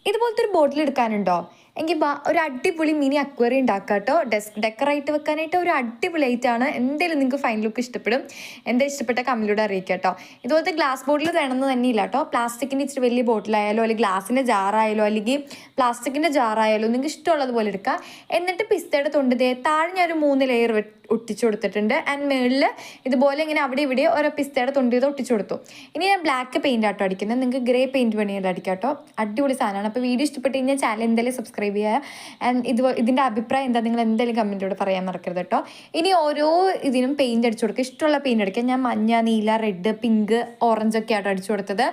ഇതുപോലത്തെ ഒരു ബോട്ടിൽ എടുക്കാനുണ്ടോ എങ്കിൽ ഒരു അടിപൊളി മിനി അക്വേറിയം ഉണ്ടാക്കുക കേട്ടോ. ഡെക്കറായിട്ട് വെക്കാനായിട്ട് ഒരു അടിപൊളിയായിട്ടാണ്. എന്തായാലും നിങ്ങൾക്ക് ഫൈൻ ലുക്ക് ഇഷ്ടപ്പെടും. എന്താ ഇഷ്ടപ്പെട്ട കമ്മിലൂടെ അറിയിക്കുക കേട്ടോ. ഇതുപോലത്തെ ഗ്ലാസ് ബോട്ടിൽ വേണമെന്ന് തന്നെയില്ല കേട്ടോ. പ്ലാസ്റ്റിക്കിൻ്റെ ഇച്ചിരി വലിയ ബോട്ടിലായാലോ അല്ലെങ്കിൽ ഗ്ലാസിൻ്റെ ജാറായാലോ അല്ലെങ്കിൽ പ്ലാസ്റ്റിക്കിൻ്റെ ജാറായാലോ നിങ്ങൾക്ക് ഇഷ്ടമുള്ളതുപോലെ എടുക്കുക. എന്നിട്ട് പിസ്തയുടെ തൊണ്ട് താഴെ ഞാനൊരു 3 ലെയർ ഒട്ടിച്ചു കൊടുത്തിട്ടുണ്ട്. ആൻഡ് മുകളിൽ ഇതുപോലെ ഇങ്ങനെ അവിടെ ഇവിടെ ഓരോ പിസ്തയുടെ തൊണ്ട് ചെയ്ത് ഒട്ടിച്ചു കൊടുത്തു. ഇനി ഞാൻ ബ്ലാക്ക് പെയിൻ്റ് ആട്ടോ അടിക്കുന്നത്. നിങ്ങൾക്ക് ഗ്രേ പെയിൻറ്റ് വേണമെങ്കിൽ അടിക്കാം കേട്ടോ. അടിപൊളി സാധനമാണ്. അപ്പോൾ വീഡിയോ ഇഷ്ടപ്പെട്ട് കഴിഞ്ഞാൽ ചാനൽ എന്തായാലും സബ്സ്ക്രൈബ് ചെയ്യുക. ആൻഡ് ഇതിൻ്റെ അഭിപ്രായം എന്താ നിങ്ങൾ എന്തായാലും കമൻറ്റിലൂടെ പറയാൻ മറക്കരുത് കേട്ടോ. ഇനി ഓരോ ഇതിനും പെയിൻറ്റ് അടിച്ചു കൊടുക്കുക. ഇഷ്ടമുള്ള പെയിൻറ്റ് അടിക്കുക. ഞാൻ മഞ്ഞ, നീല, റെഡ്, പിങ്ക്, ഓറഞ്ച് ഒക്കെ ആട്ടോ അടിച്ചു കൊടുത്തത്.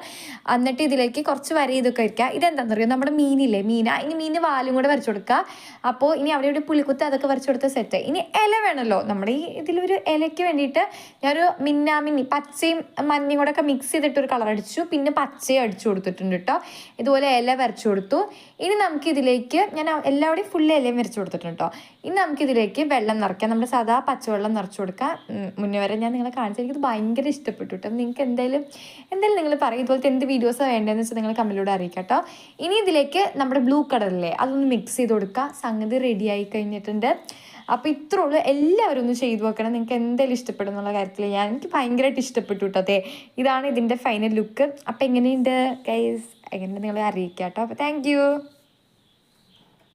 എന്നിട്ട് ഇതിലേക്ക് കുറച്ച് വര ഇതൊക്കെ വയ്ക്കുക. ഇതെന്താണെന്ന് അറിയുമോ, നമ്മുടെ മീനില്ലേ, ഇനി മീന് വാലും കൂടെ വരച്ചു കൊടുക്കുക. അപ്പോൾ ഇനി അവിടെ ഇവിടെ പുളിക്കുത്ത് അതൊക്കെ വരച്ചു കൊടുത്ത സെറ്റ്. ഇനി ഇല വേണമല്ലോ. നമ്മുടെ ഈ ഇതിലൊരു ഇലയ്ക്ക് വേണ്ടിയിട്ട് ഞാനൊരു മിന്നാമിന്നി പച്ചയും മഞ്ഞയും കൂടെ ഒക്കെ മിക്സ് ചെയ്തിട്ടൊരു കളർ അടിച്ചു. പിന്നെ പച്ചയും അടിച്ചു കൊടുത്തിട്ടുണ്ട് കേട്ടോ. ഇതുപോലെ ഇല വരച്ചു കൊടുത്തു. ഇനി നമുക്കിതിലേക്ക് ഞാൻ എല്ലാവരുടെയും ഫുള്ള് ഇലയും വരച്ചു കൊടുത്തിട്ടുണ്ട് കേട്ടോ. ഇനി നമുക്കിതിലേക്ക് വെള്ളം നിറയ്ക്കാം. നമ്മുടെ സാധാ പച്ചവെള്ളം നിറച്ചു കൊടുക്കുക. മുന്നേ വരെ ഞാൻ നിങ്ങളെ കാണിച്ചു. എനിക്കത് ഭയങ്കര ഇഷ്ടപ്പെട്ടു കേട്ടോ. നിങ്ങൾക്ക് എന്തായാലും നിങ്ങൾ പറയും ഇതുപോലത്തെ എന്ത് വീഡിയോസാണ് വേണ്ടതെന്ന് വെച്ചാൽ നിങ്ങൾ കമൻറ്റിലൂടെ അറിയിക്കാം കേട്ടോ. ഇനി ഇതിലേക്ക് നമ്മുടെ ബ്ലൂ കളറില്ലേ അതൊന്ന് മിക്സ് ചെയ്ത് കൊടുക്കുക. സംഗതി റെഡി ആയി കഴിഞ്ഞിട്ടുണ്ട്. അപ്പോൾ ഇത്രേ ഉള്ളൂ. എല്ലാവരും ഒന്ന് ചെയ്തു നോക്കണം. നിങ്ങൾക്ക് എന്തായാലും ഇഷ്ടപ്പെടും എന്നുള്ള കാര്യത്തിൽ എനിക്ക് ഭയങ്കരമായിട്ട് ഇഷ്ടപ്പെട്ടു കേട്ടോ. അതെ, ഇതാണ് ഇതിൻ്റെ ഫൈനൽ ലുക്ക്. അപ്പോൾ എങ്ങനെയുണ്ട് ഗൈസ്, എങ്ങനെ നിങ്ങളെ അറിയിക്കാം കേട്ടോ. അപ്പോൾ താങ്ക്